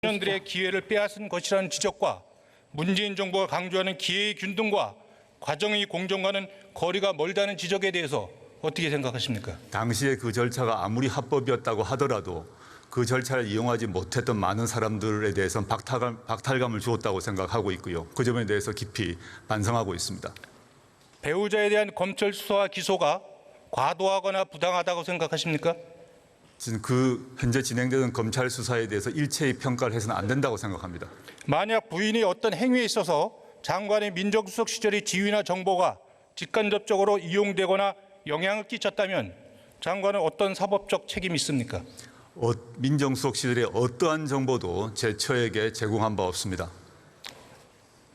청년들의 기회를 빼앗은 것이라는 지적과 문재인 정부가 강조하는 기회의 균등과 과정의 공정과는 거리가 멀다는 지적에 대해서 어떻게 생각하십니까? 당시에 그 절차가 아무리 합법이었다고 하더라도 그 절차를 이용하지 못했던 많은 사람들에 대해서는 박탈감을 주었다고 생각하고 있고요. 그 점에 대해서 깊이 반성하고 있습니다. 배우자에 대한 검찰 수사와 기소가 과도하거나 부당하다고 생각하십니까? 지금 그 현재 진행되는 검찰 수사에 대해서 일체의 평가를 해서는 안 된다고 생각합니다. 만약 부인이 어떤 행위에 있어서 장관의 민정수석 시절의 지위나 정보가 직간접적으로 이용되거나 영향을 끼쳤다면 장관은 어떤 사법적 책임이 있습니까? 민정수석 시절의 어떠한 정보도 제 처에게 제공한 바 없습니다.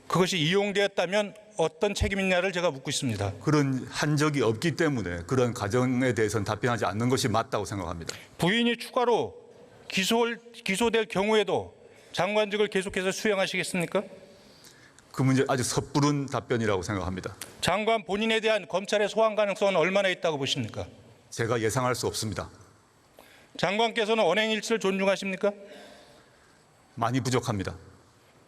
그것이 이용되었다면 어떤 책임이냐를 제가 묻고 있습니다. 그런 한 적이 없기 때문에 그런 가정에 대해서는 답변하지 않는 것이 맞다고 생각합니다. 부인이 추가로 기소될 경우에도 장관직을 계속해서 수행하시겠습니까? 그 문제 아주 섣부른 답변이라고 생각합니다. 장관 본인에 대한 검찰의 소환 가능성은 얼마나 있다고 보십니까? 제가 예상할 수 없습니다. 장관께서는 언행일치를 존중하십니까? 많이 부족합니다.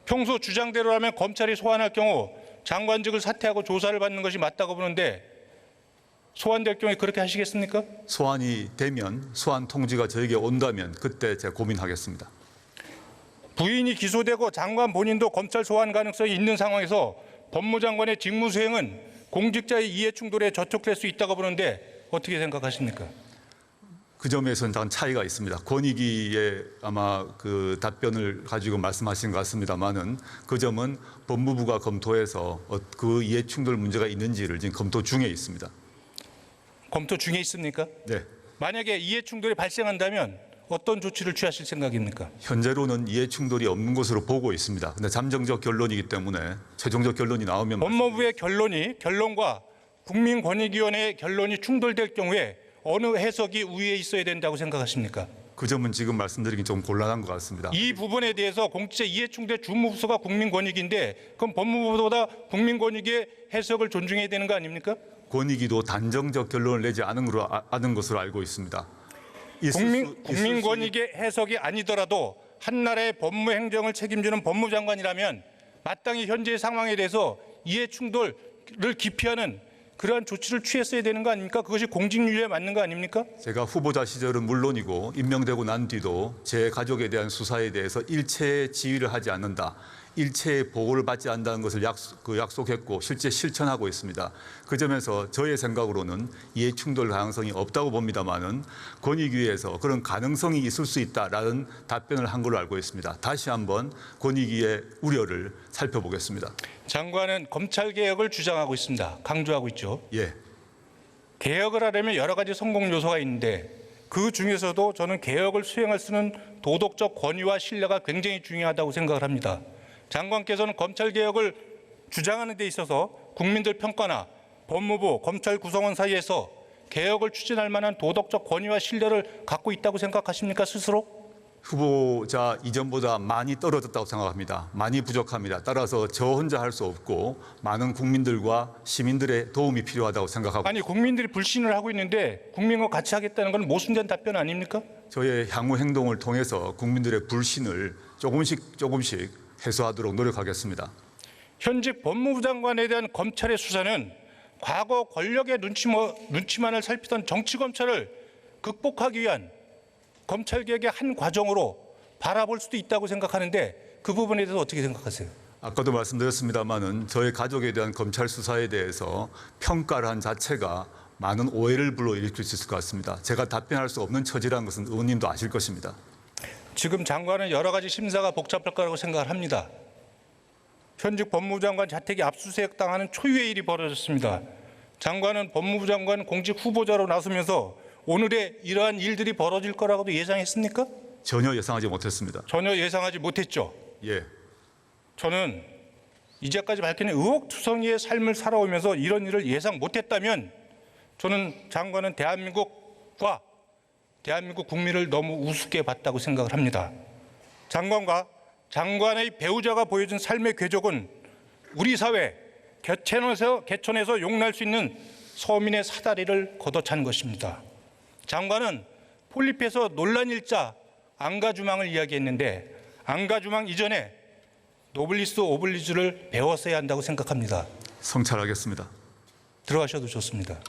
평소 주장대로라면 검찰이 소환할 경우 장관직을 사퇴하고 조사를 받는 것이 맞다고 보는데 소환될 경우에 그렇게 하시겠습니까? 소환이 되면 소환 통지가 저에게 온다면 그때 제가 고민하겠습니다. 부인이 기소되고 장관 본인도 검찰 소환 가능성이 있는 상황에서 법무장관의 직무 수행은 공직자의 이해 충돌에 저촉될 수 있다고 보는데 어떻게 생각하십니까? 그 점에서는 약간 차이가 있습니다. 권익위의 아마 그 답변을 가지고 말씀하신 것 같습니다만은 그 점은 법무부가 검토해서 그 이해 충돌 문제가 있는지를 지금 검토 중에 있습니다. 검토 중에 있습니까? 네. 만약에 이해 충돌이 발생한다면 어떤 조치를 취하실 생각입니까? 현재로는 이해 충돌이 없는 것으로 보고 있습니다. 근데 잠정적 결론이기 때문에 최종적 결론이 나오면 법무부의 결론과 국민권익위원회의 결론이 충돌될 경우에 어느 해석이 우위에 있어야 된다고 생각하십니까? 그 점은 지금 말씀드리긴 좀 곤란한 것 같습니다. 이 부분에 대해서 공직자 이해충돌 주무부서가 국민권익위인데 그럼 법무부보다 국민권익위의 해석을 존중해야 되는 거 아닙니까? 권익위도 단정적 결론을 내지 않은 것으로 알고 있습니다. 국민권익위의 해석이 아니더라도 한 나라의 법무행정을 책임지는 법무장관이라면 마땅히 현재의 상황에 대해서 이해충돌을 기피하는 그러한 조치를 취했어야 되는 거 아닙니까? 그것이 공직윤리에 맞는 거 아닙니까? 제가 후보자 시절은 물론이고 임명되고 난 뒤도 제 가족에 대한 수사에 대해서 일체의 지휘를 하지 않는다. 일체의 보고를 받지 않는다는 것을 약속했고 실제 실천하고 있습니다. 그 점에서 저의 생각으로는 이해 충돌 가능성이 없다고 봅니다만은 권익위에서 그런 가능성이 있을 수 있다라는 답변을 한 걸로 알고 있습니다. 다시 한번 권익위의 우려를 살펴보겠습니다. 장관은 검찰 개혁을 주장하고 있습니다. 강조하고 있죠. 예. 개혁을 하려면 여러 가지 성공 요소가 있는데 그 중에서도 저는 개혁을 수행할 수 있는 도덕적 권위와 신뢰가 굉장히 중요하다고 생각을 합니다. 장관께서는 검찰 개혁을 주장하는 데 있어서 국민들 평가나 법무부, 검찰 구성원 사이에서 개혁을 추진할 만한 도덕적 권위와 신뢰를 갖고 있다고 생각하십니까, 스스로? 후보자 이전보다 많이 떨어졌다고 생각합니다. 많이 부족합니다. 따라서 저 혼자 할 수 없고 많은 국민들과 시민들의 도움이 필요하다고 생각하고 아니, 국민들이 불신을 하고 있는데 국민과 같이 하겠다는 건 모순된 답변 아닙니까? 저의 향후 행동을 통해서 국민들의 불신을 조금씩 해소하도록 노력하겠습니다. 현직 법무부 장관에 대한 검찰의 수사는 과거 권력의 눈치만을 살피던 정치검찰을 극복하기 위한 검찰개혁의 한 과정으로 바라볼 수도 있다고 생각하는데 그 부분에 대해서 어떻게 생각하세요? 아까도 말씀드렸습니다마는 저의 가족에 대한 검찰 수사에 대해서 평가를 한 자체가 많은 오해를 불러일으킬 수 있을 것 같습니다. 제가 답변할 수 없는 처지라는 것은 의원님도 아실 것입니다. 지금 장관은 여러 가지 심사가 복잡할 거라고 생각을 합니다. 현직 법무부 장관 자택이 압수수색 당하는 초유의 일이 벌어졌습니다. 장관은 법무부 장관 공직 후보자로 나서면서 오늘의 이러한 일들이 벌어질 거라고도 예상했습니까? 전혀 예상하지 못했습니다. 전혀 예상하지 못했죠. 예. 저는 이제까지 밝힌 의혹투성이의 삶을 살아오면서 이런 일을 예상 못했다면 저는 장관은 대한민국과 대한민국 국민을 너무 우습게 봤다고 생각을 합니다. 장관과 장관의 배우자가 보여준 삶의 궤적은 우리 사회 개천에서 용날 수 있는 서민의 사다리를 걷어찬 것입니다. 장관은 폴리페에서 논란 일자 안가주망을 이야기했는데 안가주망 이전에 노블리스 오블리주를 배웠어야 한다고 생각합니다. 성찰하겠습니다. 들어가셔도 좋습니다.